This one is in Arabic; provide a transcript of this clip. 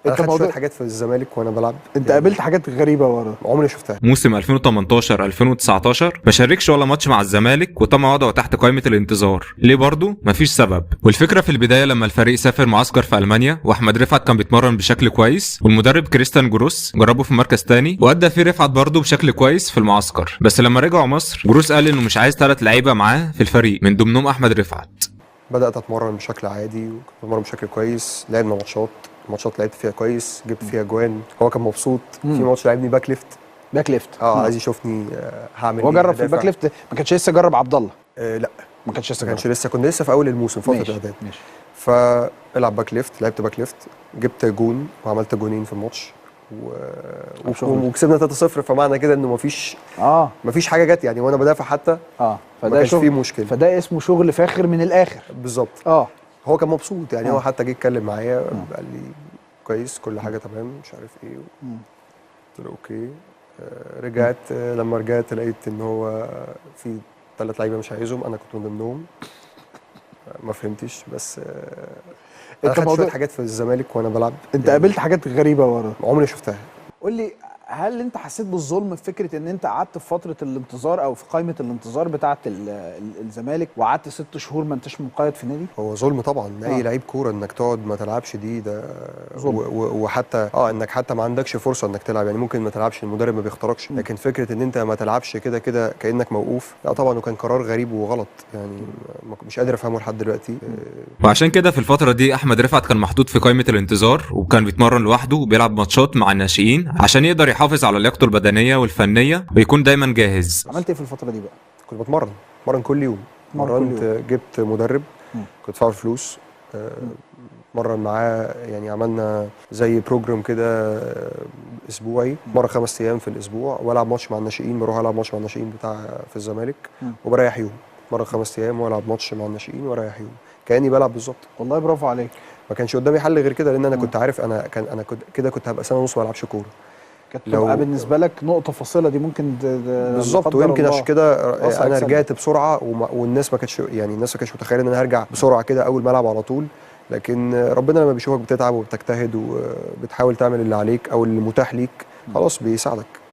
انا خدت شويه حاجات في الزمالك وانا بلعب. انت قابلت حاجات غريبه ورا عمري شفتها. موسم 2018 2019 ما شاركش ولا ماتش مع الزمالك وتم وضعه تحت قائمه الانتظار. ليه برضه؟ مفيش سبب. والفكره في البدايه لما الفريق سافر معسكر في المانيا واحمد رفعت كان بيتمرن بشكل كويس والمدرب كريستيان جروس جربه في مركز تاني وادى فيه رفعت برضه بشكل كويس في المعسكر، بس لما رجعوا مصر جروس قال انه مش عايز 3 لعيبه معاه في الفريق من ضمنهم احمد رفعت. بدات اتمرن بشكل عادي وكنت بتمرن بشكل كويس، لعبنا ماتشات لعبت فيها كويس، جبت فيها جوان، هو كان مبسوط. في ماتش لعبني باك ليفت عايز يشوفني هعمل هو جرب في الباك ليفت، ما كانش لسه جرب عبد الله. لا ما كانش لسه كنا لسه في اول الموسم فتره الاعداد. فالعب باك ليفت، لعبت باك ليفت، جبت جون وعملت جونين في الماتش وكسبنا 3-0. فمعنى كده انه مفيش حاجه جت يعني وانا بدافع حتى فده ما كانش فيه مشكله. فده اسمه شغل فاخر من الاخر بالظبط. هو كان مبسوط يعني. هو حتى جه يتكلم معايا قال لي كويس كل حاجه تمام مش عارف ايه. قلت له اوكي. رجعت لما رجعت لقيت ان هو في 3 لعيبه مش عايزهم، انا كنت من ضمنهم. ما فهمتش بس انا خدت شويه حاجات في الزمالك وانا بلعب. انت قابلت حاجات غريبه ورا عمري شفتها. قول لي، هل انت حسيت بالظلم في فكره ان انت قعدت في فتره الانتظار او في قائمه الانتظار بتاعه الزمالك وقعدت 6 شهور ما انتش مقيد في نادي؟ هو ظلم طبعا. اي لعيب كوره انك تقعد ما تلعبش ده وحتى انك حتى ما عندكش فرصه انك تلعب. يعني ممكن ما تلعبش، المدرب ما بيختاركش، لكن فكره ان انت ما تلعبش كده كانك موقوف، لا طبعا. وكان قرار غريب وغلط يعني، مش قادر افهمه لحد دلوقتي. وعشان كده في الفتره دي احمد رفعت كان محطوط في قائمه الانتظار وكان بيتمرن لوحده وبيلعب ماتشات مع الناشئين عشان يقدر يحافظ على لياقته البدنيه والفنيه ويكون دايما جاهز. عملت ايه في الفتره دي بقى؟ كنت بتمرن كل يوم. جبت مدرب كنت دافع فلوس، مرن معاه. يعني عملنا زي بروجرام كده اسبوعي، مره 5 ايام في الاسبوع، والعب ماتش مع الناشئين. بروح العب ماتش مع الناشئين بتاع في الزمالك وبريح يوم. مره 5 ايام والعب ماتش مع الناشئين واريح يوم، كاني بلعب بالظبط. والله برافو عليك. ما كانش قدامي حل غير كده، لان انا كنت عارف انا كنت هبقى سنه ونص ما العبش كوره. كانت تبقى بالنسبه لك نقطه فاصله دي ممكن بالظبط. ويمكن عشان كده انا رجعت بسرعه والناس ما كانتش متخيله ان انا هرجع بسرعه كده اول ما العب على طول. لكن ربنا لما بيشوفك بتتعب وبتجتهد وبتحاول تعمل اللي عليك او اللي متاح ليك خلاص بيساعدك.